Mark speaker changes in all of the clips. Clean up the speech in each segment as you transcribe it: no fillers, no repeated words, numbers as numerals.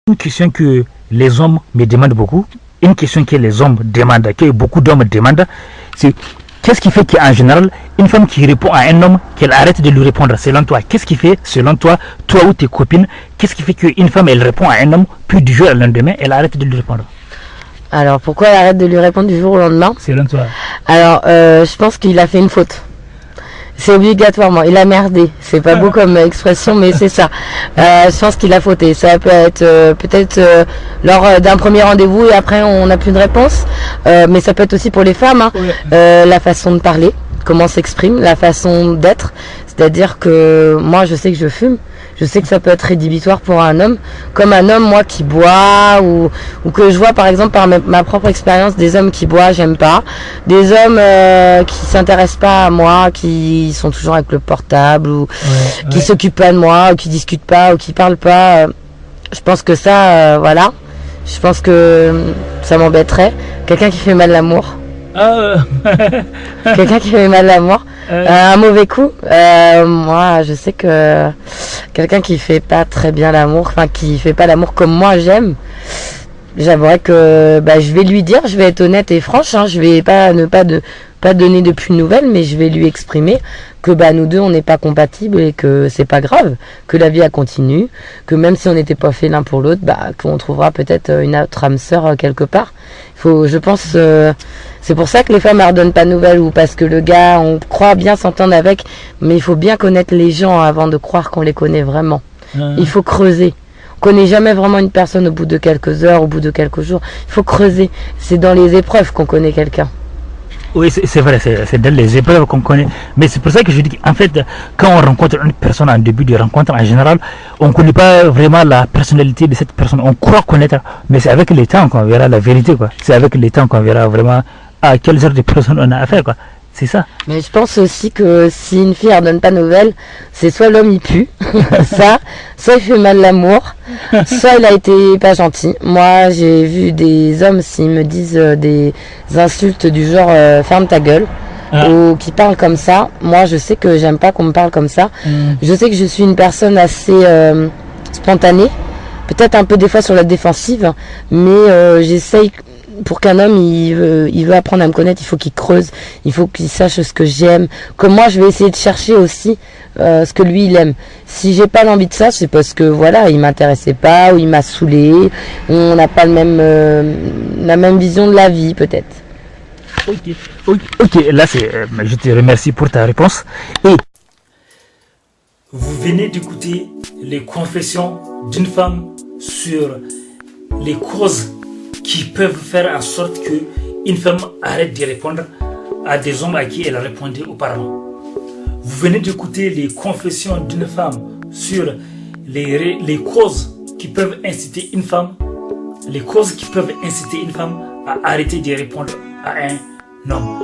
Speaker 1: Une question que les hommes me demandent beaucoup, une question que les hommes demandent, que beaucoup d'hommes demandent, c'est qu'est-ce qui fait qu'en général, une femme qui répond à un homme, qu'elle arrête de lui répondre selon toi? Qu'est-ce qui fait, selon toi, toi ou tes copines, qu'est-ce qui fait qu'une femme, elle répond à un homme, puis du jour au lendemain, elle arrête de lui répondre?
Speaker 2: Alors, pourquoi elle arrête de lui répondre du jour au lendemain?
Speaker 1: Selon toi?
Speaker 2: Alors, je pense qu'il a fait une faute. C'est obligatoirement, il a merdé. C'est pas beau comme expression, mais c'est ça. Je pense qu'il a fauté. Ça peut être peut-être lors d'un premier rendez-vous et après on n'a plus de réponse. Mais ça peut être aussi pour les femmes. Hein. La façon de parler, comment s'exprime, la façon d'être. C'est-à-dire que moi, je sais que je fume. Je sais que ça peut être rédhibitoire pour un homme. Comme un homme, moi, qui boit ou que je vois, par exemple, par ma propre expérience, des hommes qui boivent, j'aime pas. Des hommes qui s'intéressent pas à moi, qui sont toujours avec le portable ou qui s'occupent pas de moi, ou qui discutent pas, ou qui parlent pas. Je pense que ça, voilà. Je pense que ça m'embêterait. Quelqu'un qui fait mal l'amour. Quelqu'un qui fait mal l'amour. Un mauvais coup. Moi, je sais que quelqu'un qui fait pas très bien l'amour, enfin qui fait pas l'amour comme moi j'aime, j'aimerais que je vais lui dire, je vais être honnête et franche, hein, je vais pas pas donner depuis de nouvelles, mais je vais lui exprimer que nous deux on n'est pas compatibles et que c'est pas grave, que la vie a continue, que même si on n'était pas fait l'un pour l'autre, qu'on trouvera peut-être une autre âme sœur quelque part. Je pense, c'est pour ça que les femmes ne redonnent pas de nouvelles, ou parce que le gars, on croit bien s'entendre avec, mais il faut bien connaître les gens avant de croire qu'on les connaît vraiment. Il faut creuser. On connaît jamais vraiment une personne au bout de quelques heures, au bout de quelques jours. Il faut creuser. C'est dans les épreuves qu'on connaît quelqu'un.
Speaker 1: Oui, c'est vrai, c'est dans les épreuves qu'on connaît. Mais c'est pour ça que je dis qu'en fait, quand on rencontre une personne en début de rencontre, en général, on ne connaît pas vraiment la personnalité de cette personne. On croit connaître, mais c'est avec le temps qu'on verra la vérité, quoi. C'est avec le temps qu'on verra vraiment à quelle genre de personne on a affaire, quoi. C'est ça.
Speaker 2: Mais je pense aussi que si une fille ne donne pas de nouvelles, c'est soit l'homme il pue, soit il fait mal l'amour, soit il a été pas gentil. Moi, j'ai vu des hommes, s'ils me disent des insultes du genre ferme ta gueule, ou qui parlent comme ça, moi je sais que j'aime pas qu'on me parle comme ça. Je sais que je suis une personne assez spontanée, peut-être un peu des fois sur la défensive, mais j'essaye. Pour qu'un homme il veut apprendre à me connaître, il faut qu'il creuse, il faut qu'il sache ce que j'aime. Comme moi, je vais essayer de chercher aussi ce que lui il aime. Si j'ai pas l'envie de ça, c'est parce que voilà, il m'intéressait pas ou il m'a saoulé. On n'a pas la même vision de la vie peut-être.
Speaker 1: Ok. Là je te remercie pour ta réponse. Et vous venez d'écouter les confessions d'une femme sur les causes qui peuvent faire en sorte qu'une femme arrête de répondre à des hommes à qui elle répondait auparavant. Vous venez d'écouter les confessions d'une femme sur les causes qui peuvent inciter une femme, à arrêter de répondre à un homme.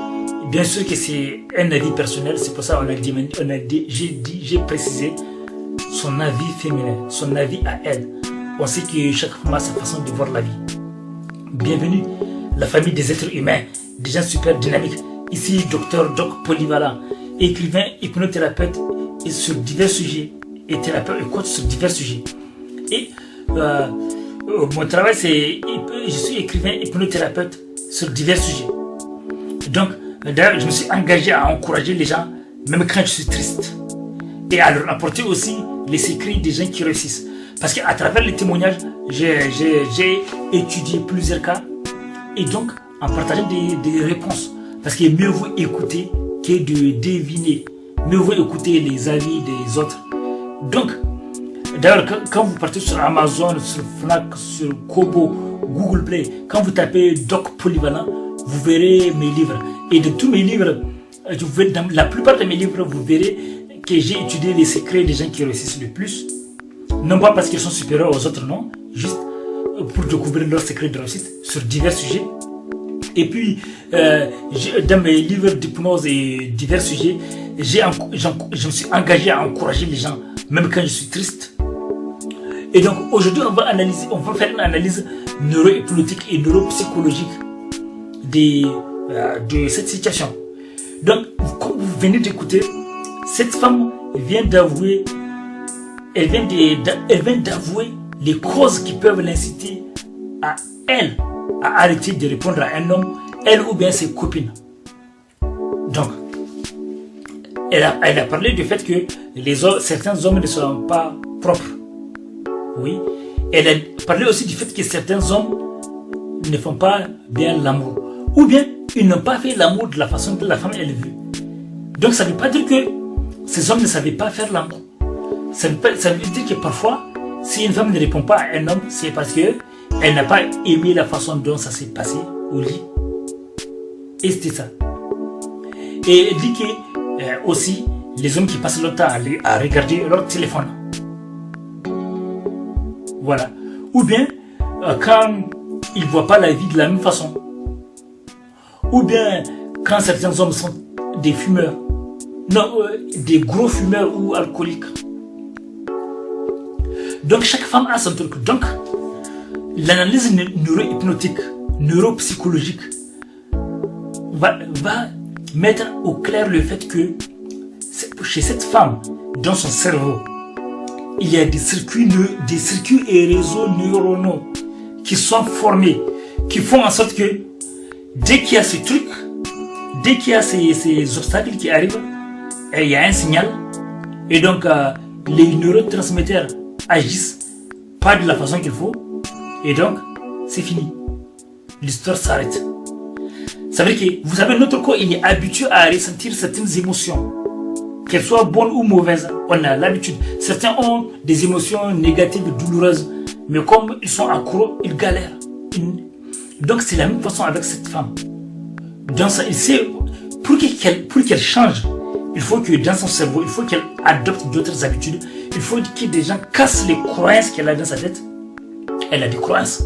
Speaker 1: Bien sûr que c'est un avis personnel, c'est pour ça j'ai précisé son avis féminin, son avis à elle. On sait que chaque femme a sa façon de voir la vie. Bienvenue, la famille des êtres humains, des gens super dynamiques. Ici, Dr Doc Polyvalent, écrivain, hypnothérapeute et sur divers sujets, et thérapeute et coach sur divers sujets. Et mon travail, je suis écrivain, hypnothérapeute sur divers sujets. Donc, d'ailleurs, je me suis engagé à encourager les gens, même quand je suis triste, et à leur apporter aussi les secrets des gens qui réussissent. Parce qu'à travers les témoignages, j'ai étudié plusieurs cas et donc en partageant des réponses. Parce qu'il mieux vaut écouter que de deviner. Mieux vaut écouter les avis des autres. Donc, d'ailleurs, quand vous partez sur Amazon, sur Fnac, sur Kobo, Google Play, quand vous tapez Doc Polyvalent, vous verrez mes livres. Et de tous mes livres, dans la plupart de mes livres, vous verrez que j'ai étudié les secrets des gens qui réussissent le plus. Non pas parce qu'ils sont supérieurs aux autres, non. Juste pour découvrir leurs secrets de réussite sur divers sujets. Et puis, dans mes livres d'hypnose et divers sujets, je me suis engagé à encourager les gens, même quand je suis triste. Et donc, aujourd'hui, on va faire une analyse neurohypnotique et neuropsychologique de cette situation. Donc, comme vous venez d'écouter, cette femme vient d'avouer les causes qui peuvent l'inciter à elle à arrêter de répondre à un homme, elle ou bien ses copines. Donc, elle a parlé du fait que certains hommes ne sont pas propres. Oui. Elle a parlé aussi du fait que certains hommes ne font pas bien l'amour. Ou bien, ils n'ont pas fait l'amour de la façon que la femme elle veut. Donc, ça ne veut pas dire que ces hommes ne savaient pas faire l'amour. Ça veut dire que parfois, si une femme ne répond pas à un homme, c'est parce qu'elle n'a pas aimé la façon dont ça s'est passé au lit. Et c'était ça. Et elle dit que aussi, les hommes qui passent leur temps à regarder leur téléphone. Voilà. Ou bien, quand ils ne voient pas la vie de la même façon. Ou bien, quand certains hommes sont des fumeurs. Non, des gros fumeurs ou alcooliques. Donc, chaque femme a son truc. Donc, l'analyse neurohypnotique, neuropsychologique, va mettre au clair le fait que chez cette femme, dans son cerveau, il y a des circuits et réseaux neuronaux qui sont formés, qui font en sorte que dès qu'il y a ce truc, dès qu'il y a ces obstacles qui arrivent, il y a un signal. Et donc, les neurotransmetteurs agissent pas de la façon qu'il faut. Et donc, c'est fini. L'histoire s'arrête. Ça veut dire que, vous savez, notre corps, il est habitué à ressentir certaines émotions. Qu'elles soient bonnes ou mauvaises, on a l'habitude. Certains ont des émotions négatives, douloureuses. Mais comme ils sont accros, ils galèrent. Donc, c'est la même façon avec cette femme. Dans ça, il sait, pour qu'elle change, il faut que dans son cerveau, il faut qu'elle adopte d'autres habitudes. Il faut que des gens cassent les croyances qu'elle a dans sa tête. Elle a des croyances.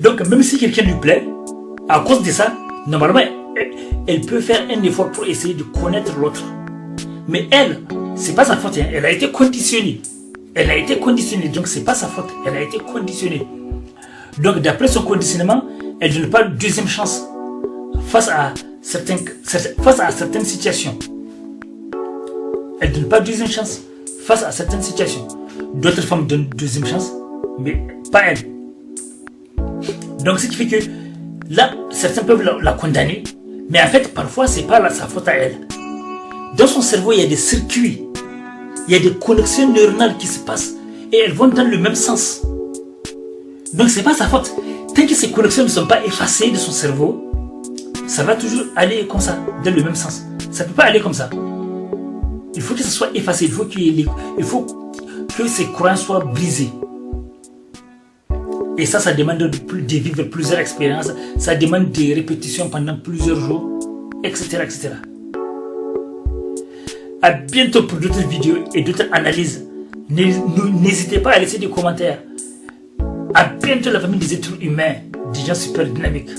Speaker 1: Donc, même si quelqu'un lui plaît, à cause de ça, normalement, elle peut faire un effort pour essayer de connaître l'autre. Mais elle, c'est pas sa faute. Hein. Elle a été conditionnée. Elle a été conditionnée. Donc, c'est pas sa faute. Elle a été conditionnée. Donc, d'après son conditionnement, elle ne donne pas de deuxième chance face à certaines situations. Elle ne donne pas de deuxième chance face à certaines situations. D'autres femmes donnent deuxième chance, mais pas elle. Donc, ce qui fait que là, certains peuvent la condamner, mais en fait, parfois, c'est pas sa faute à elle. Dans son cerveau, il y a des circuits, il y a des connexions neuronales qui se passent et elles vont dans le même sens. Donc, c'est pas sa faute. Tant que ces connexions ne sont pas effacées de son cerveau, ça va toujours aller comme ça, dans le même sens. Ça ne peut pas aller comme ça. Il faut que ça soit effacé, il faut que ces croyances soient brisées. Et ça demande de vivre plusieurs expériences, ça demande des répétitions pendant plusieurs jours, etc. etc. À bientôt pour d'autres vidéos et d'autres analyses. N'hésitez pas à laisser des commentaires. À bientôt la famille des êtres humains, des gens super dynamiques.